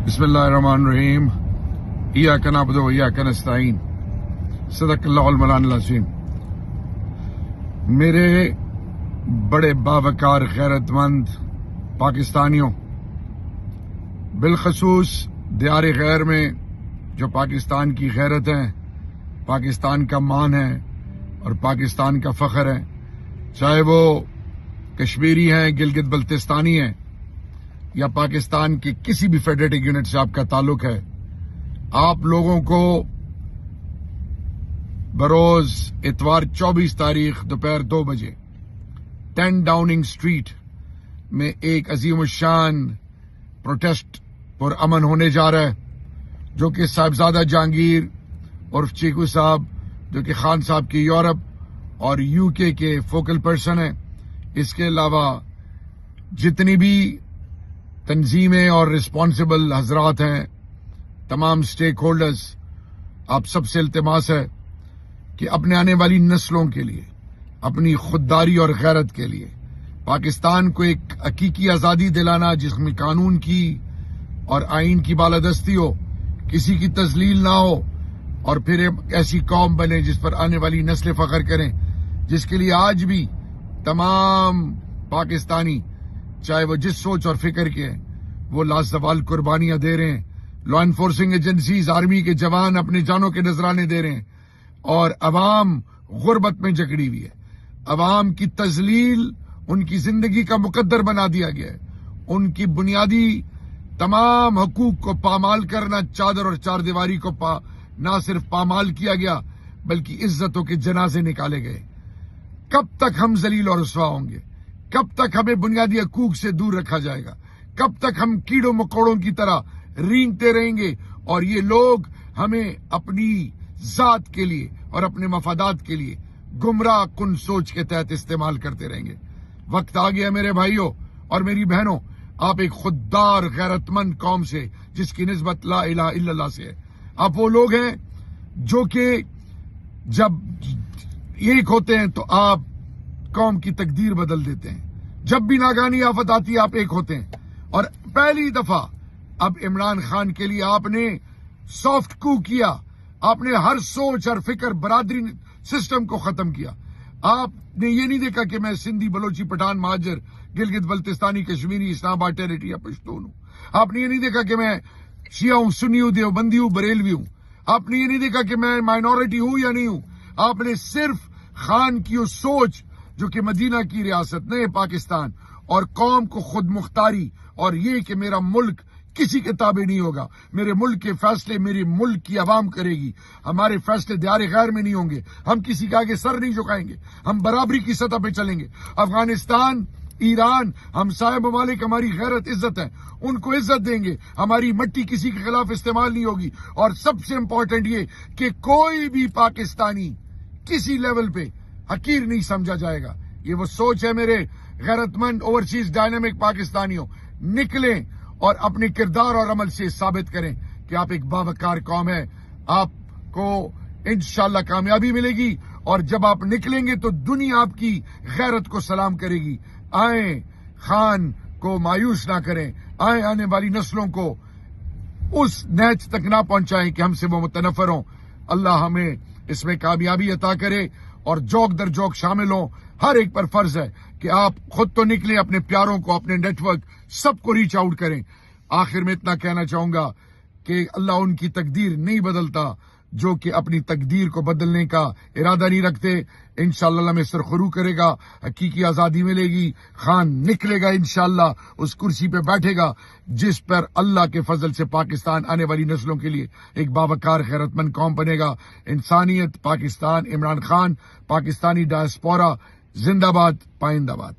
بسم اللہ الرحمن الرحیم ایاک نعبد و ایاک نستعین صدق اللہ المولانا العظیم۔ میرے بڑے باوقار غیرت مند پاکستانیوں، بالخصوص دیار غیر میں جو پاکستان کی غیرت ہے، پاکستان کا مان ہے اور پاکستان کا فخر ہے، چاہے وہ کشمیری ہیں، گلگت بلتستانی ہیں یا پاکستان کے کسی بھی فیڈریٹڈ یونٹ سے آپ کا تعلق ہے، آپ لوگوں کو بروز اتوار 24 تاریخ دوپہر 2 بجے 10 ڈاؤننگ اسٹریٹ میں ایک عظیم الشان پروٹیسٹ پر امن ہونے جا رہا ہے، جو کہ صاحبزادہ جہانگیر عرف چیکو صاحب، جو کہ خان صاحب کی یورپ اور UK کے فوکل پرسن ہیں، اس کے علاوہ جتنی بھی تنظیمیں اور رسپانسبل حضرات ہیں، تمام سٹیک ہولڈرز، آپ سب سے التماس ہے کہ اپنے آنے والی نسلوں کے لیے، اپنی خودداری اور غیرت کے لیے پاکستان کو ایک حقیقی آزادی دلانا، جس میں قانون کی اور آئین کی بالادستی ہو، کسی کی تذلیل نہ ہو، اور پھر ایک ایسی قوم بنے جس پر آنے والی نسلیں فخر کریں، جس کے لیے آج بھی تمام پاکستانی، چاہے وہ جس سوچ اور فکر کے ہیں، وہ لازوال قربانیاں دے رہے ہیں۔ لا انفورسنگ ایجنسیز، آرمی کے جوان اپنے جانوں کے نذرانے دے رہے ہیں، اور عوام غربت میں جکڑی ہوئی ہے۔ عوام کی تذلیل ان کی زندگی کا مقدر بنا دیا گیا ہے۔ ان کی بنیادی تمام حقوق کو پامال کرنا، چادر اور چار دیواری کو نہ صرف پامال کیا گیا بلکہ عزتوں کے جنازے نکالے گئے۔ کب تک ہم ذلیل اور رسوا ہوں گے؟ کب تک ہمیں بنیادی حقوق سے دور رکھا جائے گا؟ کب تک ہم کیڑوں مکوڑوں کی طرح رینگتے رہیں گے اور یہ لوگ ہمیں اپنی ذات کے لیے اور اپنے مفادات کے لیے گمراہ کن سوچ کے تحت استعمال کرتے رہیں گے؟ وقت آ گیا میرے بھائیوں اور میری بہنوں، آپ ایک خوددار غیرت مند قوم سے، جس کی نسبت لا الہ الا اللہ سے ہے، آپ وہ لوگ ہیں جو کہ جب ایک ہوتے ہیں تو آپ قوم کی تقدیر بدل دیتے ہیں۔ جب بھی ناگہانی آفت آتی ہے، آپ ایک ہوتے ہیں۔ اور پہلی دفعہ اب عمران خان کے لیے آپ نے سافٹ کو کیا، آپ نے ہر سوچ اور فکر برادری سسٹم کو ختم کیا۔ آپ نے یہ نہیں دیکھا کہ میں سندھی، بلوچی، پٹھان، مہاجر، گلگت بلتستانی، کشمیری، اسلام آباد ٹیریٹری یا پشتون ہوں۔ آپ نے یہ نہیں دیکھا کہ میں شیعہ ہوں، سنی ہوں، دیوبندی ہوں، بریلوی ہوں۔ آپ نے یہ نہیں دیکھا کہ میں مائنورٹی ہوں یا نہیں ہوں۔ آپ نے صرف خان کی اس سوچ، جو کہ مدینہ کی ریاست، نئے پاکستان، اور قوم کو خود مختاری، اور یہ کہ میرا ملک کسی کے تابع نہیں ہوگا، میرے ملک کے فیصلے میرے ملک کی عوام کرے گی، ہمارے فیصلے دیار غیر میں نہیں ہوں گے، ہم کسی کے آگے سر نہیں جھکائیں گے، ہم برابری کی سطح پہ چلیں گے۔ افغانستان، ایران، ہمسائے ممالک ہماری غیرت عزت ہے، ان کو عزت دیں گے، ہماری مٹی کسی کے خلاف استعمال نہیں ہوگی۔ اور سب سے امپورٹنٹ یہ کہ کوئی بھی پاکستانی کسی لیول پہ حقیر نہیں سمجھا جائے گا۔ یہ وہ سوچ ہے میرے غیرت مند اوورسیز ڈائنامک پاکستانیوں، نکلیں اور اپنے کردار اور عمل سے ثابت کریں کہ آپ ایک باوقار قوم ہے۔ آپ کو انشاءاللہ کامیابی ملے گی، اور جب آپ نکلیں گے تو دنیا آپ کی غیرت کو سلام کرے گی۔ آئیں خان کو مایوس نہ کریں، آئیں آنے والی نسلوں کو اس نیچ تک نہ پہنچائیں کہ ہم سے وہ متنفر ہوں۔ اللہ ہمیں اس میں کامیابی عطا کرے اور جوک در جوک شامل ہوں۔ ہر ایک پر فرض ہے کہ آپ خود تو نکلیں، اپنے پیاروں کو، اپنے نیٹ ورک، سب کو ریچ آؤٹ کریں۔ آخر میں اتنا کہنا چاہوں گا کہ اللہ ان کی تقدیر نہیں بدلتا جو کہ اپنی تقدیر کو بدلنے کا ارادہ نہیں رکھتے۔ انشاءاللہ اللہ میں سرخرو کرے گا، حقیقی آزادی ملے گی، خان نکلے گا، انشاءاللہ اس کرسی پہ بیٹھے گا جس پر اللہ کے فضل سے پاکستان آنے والی نسلوں کے لیے ایک باوقار غیرت مند قوم بنے گا۔ انسانیت، پاکستان، عمران خان، پاکستانی ڈائسپورا، زندہ باد، پائندہ باد۔